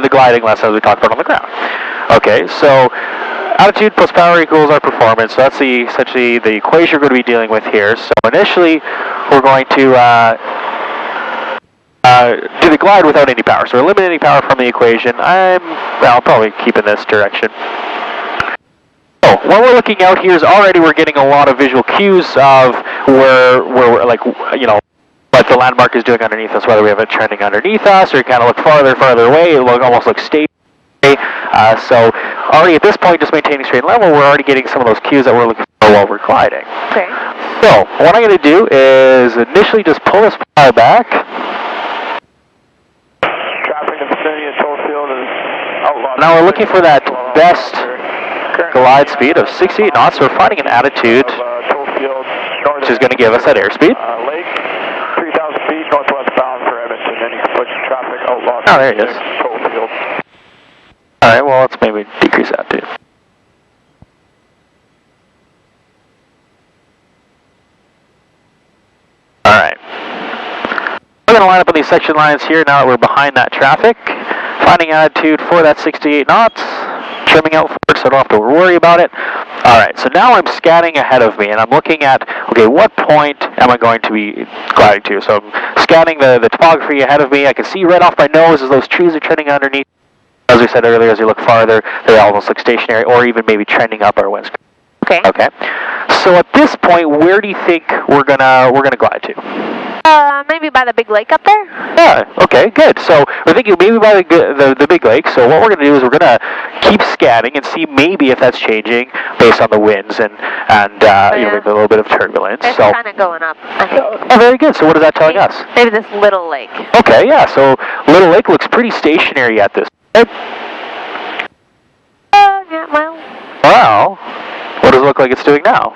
the gliding lessons we talked about on the ground. Okay, so attitude plus power equals our performance. So that's essentially the equation we're going to be dealing with here. So initially, we're going to do the glide without any power. So we're eliminating power from the equation. I'll probably keep in this direction. So what we're looking out here is already we're getting a lot of visual cues of where we're like, you know, what the landmark is doing underneath us, whether we have it trending underneath us or kind of look farther away. It almost looks stationary. So already at this point, just maintaining straight level, we're already getting some of those cues that we're looking for while we're gliding. Okay. So what I'm going to do is initially just pull this power back. Traffic in the vicinity of Toll Field is outlawed. Now we're looking for that best glide speed of 68 knots. So we're finding an attitude, which is going to give us that airspeed. Lake, 3,000 feet northwest bound for Edmonton. Any conflicting traffic outlawed. Oh, there it is. Toll Field. All right, well, let's maybe decrease that too. All right. We're going to line up on these section lines here now that we're behind that traffic. Finding attitude for that 68 knots. Trimming out forward so I don't have to worry about it. All right, so now I'm scanning ahead of me and I'm looking at, okay, what point am I going to be gliding to? So I'm scanning the topography ahead of me. I can see right off my nose as those trees are trending underneath. As we said earlier, as you look farther, they almost look stationary or even maybe trending up our windscreen. Okay. Okay. So at this point, where do you think we're gonna glide to? Maybe by the big lake up there. Yeah. Okay. Good. So we're thinking maybe by the big lake. So what we're gonna do is we're gonna keep scanning and see maybe if that's changing based on the winds and you know, maybe a little bit of turbulence. It's so kind of going up, I think. Oh, very good. So what is that telling us? Maybe this little lake. Okay. Yeah. So Little Lake looks pretty stationary at this point. Yeah, well. Wow. What does it look like it's doing now?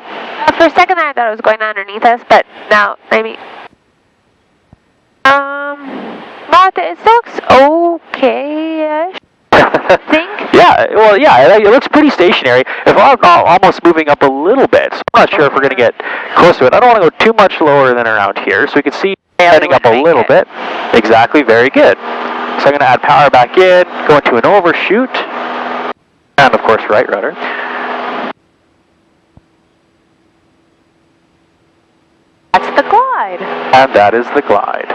For a second there, I thought it was going underneath us, but now, maybe. Martha, it looks okay-ish, I think. Yeah, well, yeah, it looks pretty stationary. If I'm almost moving up a little bit, so I'm not sure if we're going to get close to it. I don't want to go too much lower than around here, so we can see heading up a little bit. Exactly, very good. So I'm going to add power back in, go into an overshoot, and of course right rudder. That's the glide. And that is the glide.